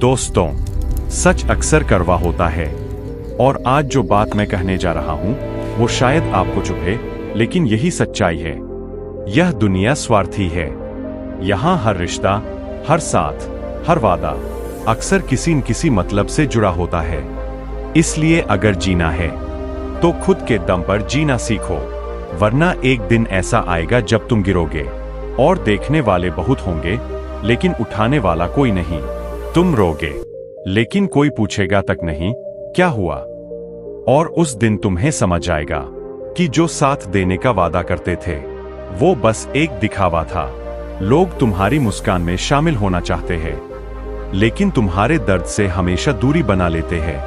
दोस्तों, सच अक्सर कड़वा होता है और आज जो बात मैं कहने जा रहा हूं वो शायद आपको चुभे, लेकिन यही सच्चाई है। यह दुनिया स्वार्थी है। यहां हर रिश्ता, हर साथ, हर वादा अक्सर किसी न किसी मतलब से जुड़ा होता है। इसलिए अगर जीना है तो खुद के दम पर जीना सीखो, वरना एक दिन ऐसा आएगा जब तुम गिरोगे और देखने वाले बहुत होंगे लेकिन उठाने वाला कोई नहीं। तुम रोगे लेकिन कोई पूछेगा तक नहीं क्या हुआ, और उस दिन तुम्हें समझ आएगा कि जो साथ देने का वादा करते थे वो बस एक दिखावा था। लोग तुम्हारी मुस्कान में शामिल होना चाहते हैं लेकिन तुम्हारे दर्द से हमेशा दूरी बना लेते हैं।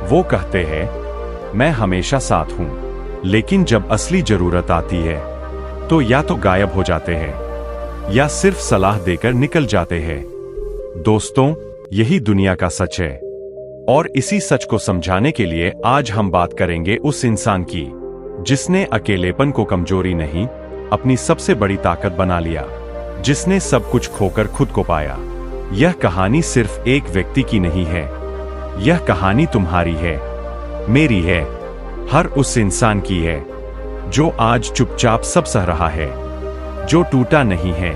वो कहते हैं मैं हमेशा साथ हूं, लेकिन जब असली जरूरत आती है तो या तो गायब हो जाते हैं या सिर्फ सलाह देकर निकल जाते हैं। दोस्तों, यही दुनिया का सच है और इसी सच को समझाने के लिए आज हम बात करेंगे उस इंसान की जिसने अकेलेपन को कमजोरी नहीं, अपनी सबसे बड़ी ताकत बना लिया, जिसने सब कुछ खोकर खुद को पाया। यह कहानी सिर्फ एक व्यक्ति की नहीं है, यह कहानी तुम्हारी है, मेरी है, हर उस इंसान की है जो आज चुपचाप सब सह रहा है, जो टूटा नहीं है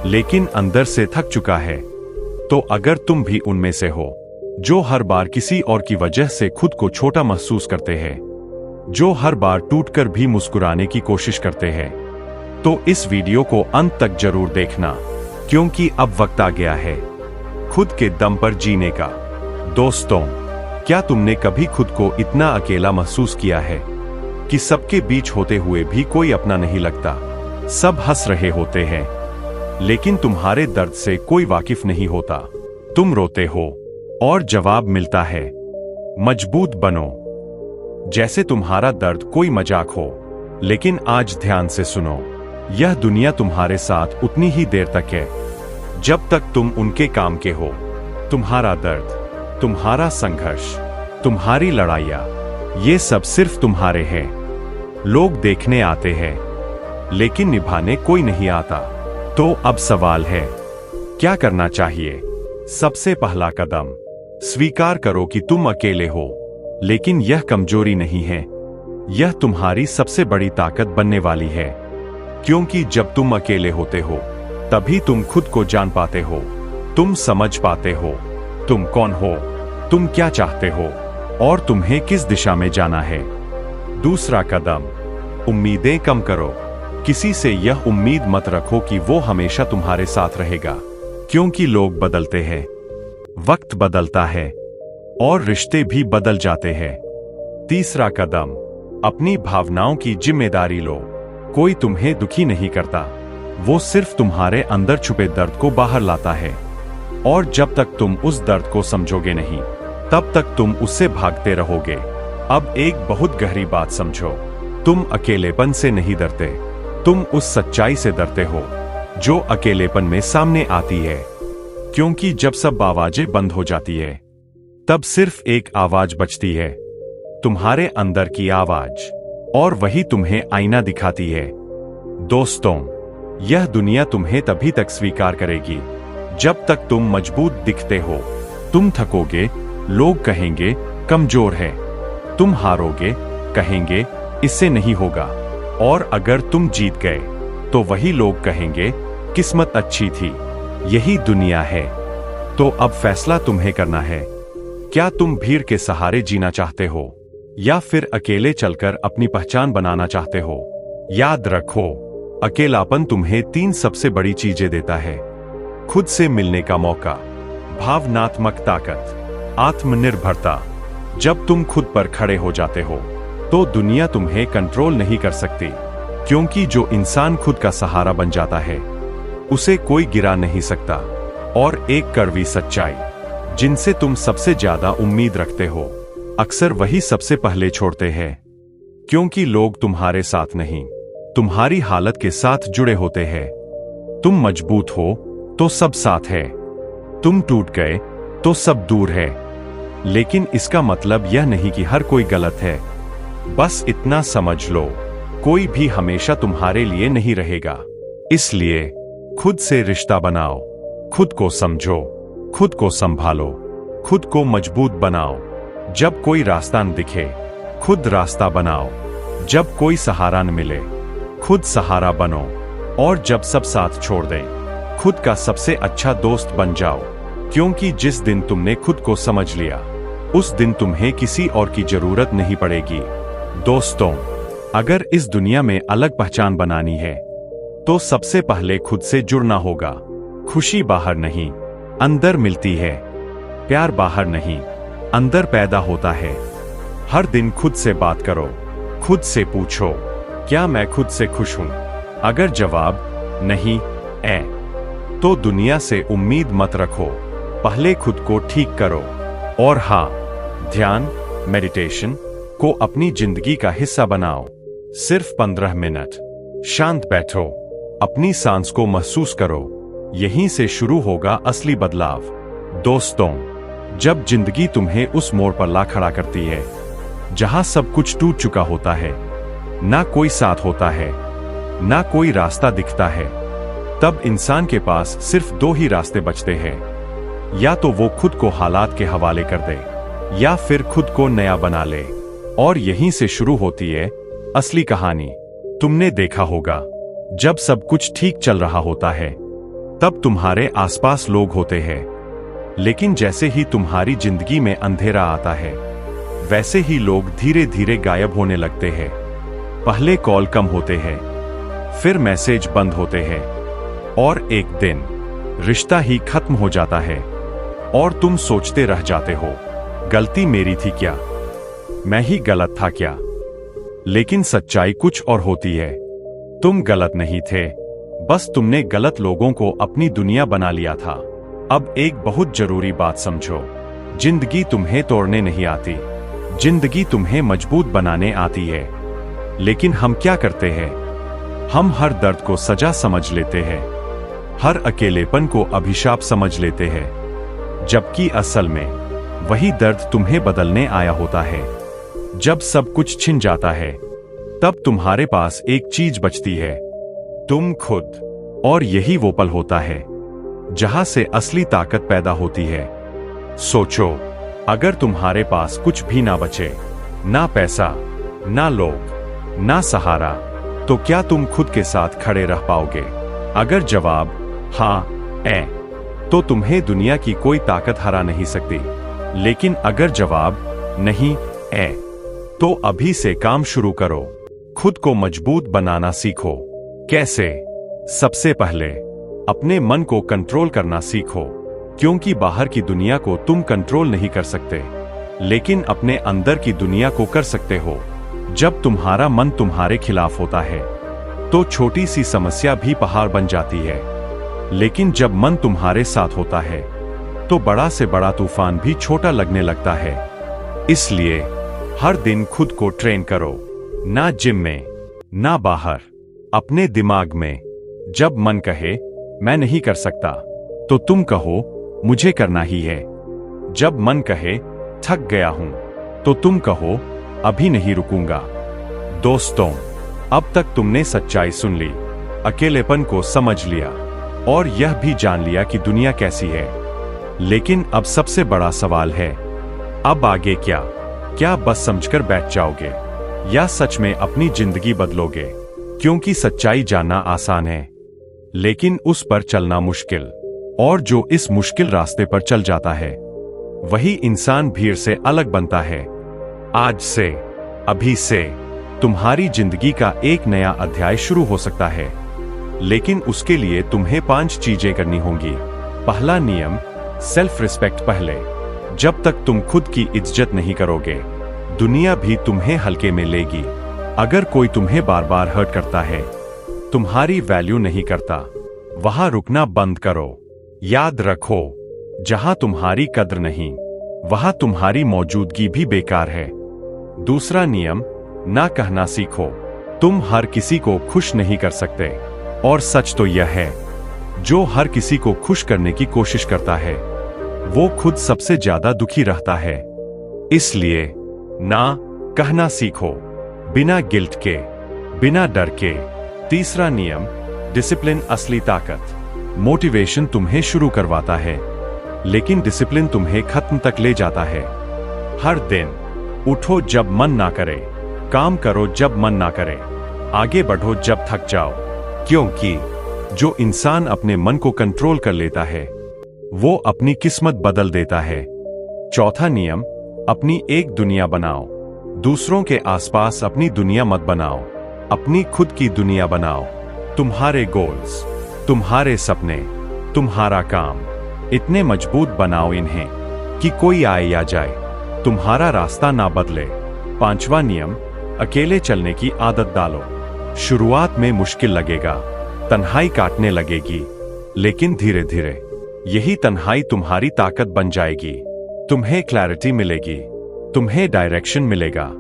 लेकिन अंदर से थक चुका है। तो अगर तुम भी उनमें से हो जो हर बार किसी और की वजह से खुद को छोटा महसूस करते हैं, जो हर बार टूटकर भी मुस्कुराने की कोशिश करते हैं, तो इस वीडियो को अंत तक जरूर देखना, क्योंकि अब वक्त आ गया है खुद के दम पर जीने का। दोस्तों, क्या तुमने कभी खुद को इतना अकेला महसूस किया है कि सबके बीच होते हुए भी कोई अपना नहीं लगता? सब हंस रहे होते हैं लेकिन तुम्हारे दर्द से कोई वाकिफ नहीं होता। तुम रोते हो और जवाब मिलता है मजबूत बनो, जैसे तुम्हारा दर्द कोई मजाक हो। लेकिन आज ध्यान से सुनो, यह दुनिया तुम्हारे साथ उतनी ही देर तक है जब तक तुम उनके काम के हो। तुम्हारा दर्द, तुम्हारा संघर्ष, तुम्हारी लड़ाइयां, ये सब सिर्फ तुम्हारे हैं। लोग देखने आते हैं लेकिन निभाने कोई नहीं आता। तो अब सवाल है, क्या करना चाहिए? सबसे पहला कदम, स्वीकार करो कि तुम अकेले हो, लेकिन यह कमजोरी नहीं है, यह तुम्हारी सबसे बड़ी ताकत बनने वाली है। क्योंकि जब तुम अकेले होते हो तभी तुम खुद को जान पाते हो, तुम समझ पाते हो तुम कौन हो, तुम क्या चाहते हो और तुम्हें किस दिशा में जाना है। दूसरा कदम, उम्मीदें कम करो। किसी से यह उम्मीद मत रखो कि वो हमेशा तुम्हारे साथ रहेगा, क्योंकि लोग बदलते हैं, वक्त बदलता है और रिश्ते भी बदल जाते हैं। तीसरा कदम, अपनी भावनाओं की जिम्मेदारी लो। कोई तुम्हें दुखी नहीं करता, वो सिर्फ तुम्हारे अंदर छुपे दर्द को बाहर लाता है, और जब तक तुम उस दर्द को समझोगे नहीं तब तक तुम उससे भागते रहोगे। अब एक बहुत गहरी बात समझो, तुम अकेलेपन से नहीं डरते, तुम उस सच्चाई से डरते हो जो अकेलेपन में सामने आती है। क्योंकि जब सब आवाजें बंद हो जाती है तब सिर्फ एक आवाज बचती है, तुम्हारे अंदर की आवाज, और वही तुम्हें आईना दिखाती है। दोस्तों, यह दुनिया तुम्हें तभी तक स्वीकार करेगी जब तक तुम मजबूत दिखते हो। तुम थकोगे, लोग कहेंगे कमजोर है, तुम हारोगे, कहेंगे इससे नहीं होगा, और अगर तुम जीत गए तो वही लोग कहेंगे किस्मत अच्छी थी। यही दुनिया है। तो अब फैसला तुम्हें करना है, क्या तुम भीड़ के सहारे जीना चाहते हो या फिर अकेले चलकर अपनी पहचान बनाना चाहते हो? याद रखो, अकेलापन तुम्हें 3 सबसे बड़ी चीजें देता है: खुद से मिलने का मौका, भावनात्मक ताकत, आत्मनिर्भरता। जब तुम खुद पर खड़े हो जाते हो तो दुनिया तुम्हें कंट्रोल नहीं कर सकती, क्योंकि जो इंसान खुद का सहारा बन जाता है उसे कोई गिरा नहीं सकता। और एक कड़वी सच्चाई, जिनसे तुम सबसे ज्यादा उम्मीद रखते हो अक्सर वही सबसे पहले छोड़ते हैं, क्योंकि लोग तुम्हारे साथ नहीं, तुम्हारी हालत के साथ जुड़े होते हैं। तुम मजबूत हो तो सब साथ है, तुम टूट गए तो सब दूर है। लेकिन इसका मतलब यह नहीं कि हर कोई गलत है, बस इतना समझ लो, कोई भी हमेशा तुम्हारे लिए नहीं रहेगा। इसलिए खुद से रिश्ता बनाओ, खुद को समझो, खुद को संभालो, खुद को मजबूत बनाओ। जब कोई रास्ता न दिखे, खुद रास्ता बनाओ। जब कोई सहारा न मिले, खुद सहारा बनो। और जब सब साथ छोड़ दें, खुद का सबसे अच्छा दोस्त बन जाओ। क्योंकि जिस दिन तुमने खुद को समझ लिया, उस दिन तुम्हें किसी और की जरूरत नहीं पड़ेगी। दोस्तों, अगर इस दुनिया में अलग पहचान बनानी है, तो सबसे पहले खुद से जुड़ना होगा। खुशी बाहर नहीं, अंदर मिलती है। प्यार बाहर नहीं, अंदर पैदा होता है। हर दिन खुद से बात करो, खुद से पूछो, क्या मैं खुद से खुश हूं? अगर जवाब नहीं है, तो दुनिया से उम्मीद मत रखो। पहले खुद को ठीक करो। और हाँ, ध्यान, मेडिटेशन को अपनी जिंदगी का हिस्सा बनाओ। सिर्फ 15 मिनट शांत बैठो, अपनी सांस को महसूस करो। यहीं से शुरू होगा असली बदलाव। दोस्तों, जब जिंदगी तुम्हें उस मोड़ पर ला खड़ा करती है जहां सब कुछ टूट चुका होता है, ना कोई साथ होता है, ना कोई रास्ता दिखता है, तब इंसान के पास सिर्फ 2 ही रास्ते बचते हैं। या तो वो खुद को हालात के हवाले कर दे, या फिर खुद को नया बना ले। और यहीं से शुरू होती है असली कहानी। तुमने देखा होगा, जब सब कुछ ठीक चल रहा होता है, तब तुम्हारे आसपास लोग होते हैं। लेकिन जैसे ही तुम्हारी जिंदगी में अंधेरा आता है, वैसे ही लोग धीरे धीरे गायब होने लगते हैं। पहले कॉल कम होते हैं, फिर मैसेज बंद होते हैं, और एक दिन रिश्ता ही खत्म हो जाता है। और तुम सोचते रह जाते हो, गलती मेरी थी क्या? मैं ही गलत था क्या? लेकिन सच्चाई कुछ और होती है। तुम गलत नहीं थे, बस तुमने गलत लोगों को अपनी दुनिया बना लिया था। अब एक बहुत जरूरी बात समझो, जिंदगी तुम्हें तोड़ने नहीं आती, जिंदगी तुम्हें मजबूत बनाने आती है। लेकिन हम क्या करते हैं? हम हर दर्द को सजा समझ लेते हैं, हर अकेलेपन को अभिशाप समझ लेते हैं, जबकि असल में वही दर्द तुम्हें बदलने आया होता है। जब सब कुछ छिन जाता है, तब तुम्हारे पास एक चीज बचती है, तुम खुद। और यही वो पल होता है जहां से असली ताकत पैदा होती है। सोचो, अगर तुम्हारे पास कुछ भी ना बचे, ना पैसा, ना लोग, ना सहारा, तो क्या तुम खुद के साथ खड़े रह पाओगे? अगर जवाब हाँ है, तो तुम्हें दुनिया की कोई ताकत हरा नहीं सकती। लेकिन अगर जवाब नहीं है, तो अभी से काम शुरू करो। खुद को मजबूत बनाना सीखो। कैसे? सबसे पहले अपने मन को कंट्रोल करना सीखो, क्योंकि बाहर की दुनिया को तुम कंट्रोल नहीं कर सकते, लेकिन अपने अंदर की दुनिया को कर सकते हो। जब तुम्हारा मन तुम्हारे खिलाफ होता है, तो छोटी सी समस्या भी पहाड़ बन जाती है। लेकिन जब मन तुम्हारे साथ होता है, तो बड़ा से बड़ा तूफान भी छोटा लगने लगता है। इसलिए हर दिन खुद को ट्रेन करो, ना जिम में, ना बाहर, अपने दिमाग में। जब मन कहे मैं नहीं कर सकता, तो तुम कहो मुझे करना ही है। जब मन कहे थक गया हूं, तो तुम कहो अभी नहीं रुकूंगा। दोस्तों, अब तक तुमने सच्चाई सुन ली, अकेलेपन को समझ लिया, और यह भी जान लिया कि दुनिया कैसी है। लेकिन अब सबसे बड़ा सवाल है, अब आगे क्या? क्या बस समझकर बैठ जाओगे, या सच में अपनी जिंदगी बदलोगे? क्योंकि सच्चाई जानना आसान है, लेकिन उस पर चलना मुश्किल। और जो इस मुश्किल रास्ते पर चल जाता है, वही इंसान भीड़ से अलग बनता है। आज से, अभी से तुम्हारी जिंदगी का एक नया अध्याय शुरू हो सकता है। लेकिन उसके लिए तुम्हें 5 चीजें करनी होंगी। पहला नियम, सेल्फ रिस्पेक्ट पहले। जब तक तुम खुद की इज्जत नहीं करोगे, दुनिया भी तुम्हें हल्के में लेगी। अगर कोई तुम्हें बार बार हर्ट करता है, तुम्हारी वैल्यू नहीं करता, वहां रुकना बंद करो। याद रखो, जहां तुम्हारी कद्र नहीं, वहां तुम्हारी मौजूदगी भी बेकार है। दूसरा नियम, ना कहना सीखो। तुम हर किसी को खुश नहीं कर सकते, और सच तो यह है, जो हर किसी को खुश करने की कोशिश करता है, वो खुद सबसे ज्यादा दुखी रहता है। इसलिए ना कहना सीखो, बिना गिल्ट के, बिना डर के। तीसरा नियम, डिसिप्लिन असली ताकत। मोटिवेशन तुम्हें शुरू करवाता है, लेकिन डिसिप्लिन तुम्हें खत्म तक ले जाता है। हर दिन उठो जब मन ना करे, काम करो जब मन ना करे, आगे बढ़ो जब थक जाओ, क्योंकि जो इंसान अपने मन को कंट्रोल कर लेता है वो अपनी किस्मत बदल देता है। चौथा नियम, अपनी एक दुनिया बनाओ। दूसरों के आसपास अपनी दुनिया मत बनाओ, अपनी खुद की दुनिया बनाओ। तुम्हारे गोल्स, तुम्हारे सपने, तुम्हारा काम इतने मजबूत बनाओ इन्हें कि कोई आए या जाए तुम्हारा रास्ता ना बदले। पांचवा नियम, अकेले चलने की आदत डालो। शुरुआत में मुश्किल लगेगा, तन्हाई काटने लगेगी, लेकिन धीरे धीरे यही तन्हाई तुम्हारी ताकत बन जाएगी। तुम्हें क्लैरिटी मिलेगी, तुम्हें डायरेक्शन मिलेगा,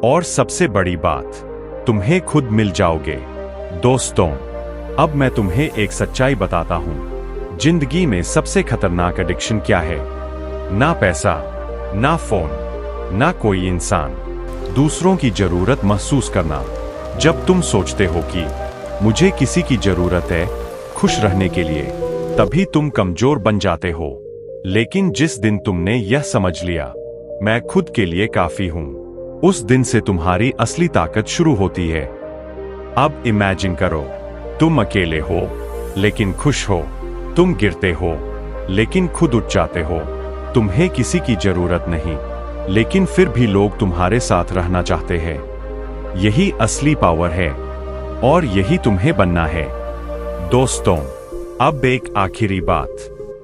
और सबसे बड़ी बात, तुम्हें खुद मिल जाओगे। दोस्तों, अब मैं तुम्हें एक सच्चाई बताता हूं। जिंदगी में सबसे खतरनाक एडिक्शन क्या है? ना पैसा, ना फोन, ना कोई इंसान, दूसरों की जरूरत महसूस करना। जब तुम सोचते हो कि मुझे किसी की जरूरत है खुश रहने के लिए, तभी तुम कमजोर बन जाते हो। लेकिन जिस दिन तुमने यह समझ लिया, मैं खुद के लिए काफी हूं, उस दिन से तुम्हारी असली ताकत शुरू होती है। अब इमेजिन करो, तुम अकेले हो लेकिन खुश हो, तुम गिरते हो लेकिन खुद उठ जाते हो, तुम्हें किसी की जरूरत नहीं, लेकिन फिर भी लोग तुम्हारे साथ रहना चाहते हैं। यही असली पावर है और यही तुम्हें बनना है। दोस्तों, अब एक आखिरी बात,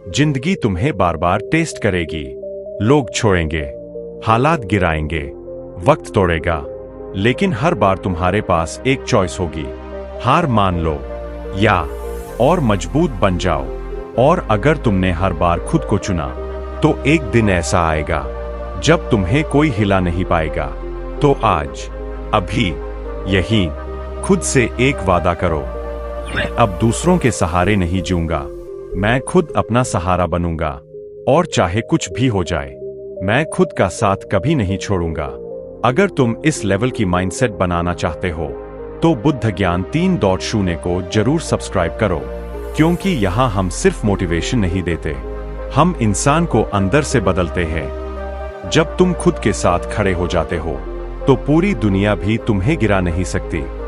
जिंदगी तुम्हें बार बार टेस्ट करेगी। लोग छोड़ेंगे, हालात गिराएंगे, वक्त तोड़ेगा, लेकिन हर बार तुम्हारे पास एक चॉइस होगी। हार मान लो या और मजबूत बन जाओ। और अगर तुमने हर बार खुद को चुना, तो एक दिन ऐसा आएगा जब तुम्हें कोई हिला नहीं पाएगा। तो आज, अभी, यही खुद से एक वादा करो, मैं अब दूसरों के सहारे नहीं जीऊंगा, मैं खुद अपना सहारा बनूंगा, और चाहे कुछ भी हो जाए, मैं खुद का साथ कभी नहीं छोड़ूंगा। अगर तुम इस लेवल की माइंडसेट बनाना चाहते हो, तो बुद्ध ज्ञान 3.0 को जरूर सब्सक्राइब करो, क्योंकि यहां हम सिर्फ मोटिवेशन नहीं देते, हम इंसान को अंदर से बदलते हैं। जब तुम खुद के साथ खड़े हो जाते हो, तो पूरी दुनिया भी तुम्हें गिरा नहीं सकती।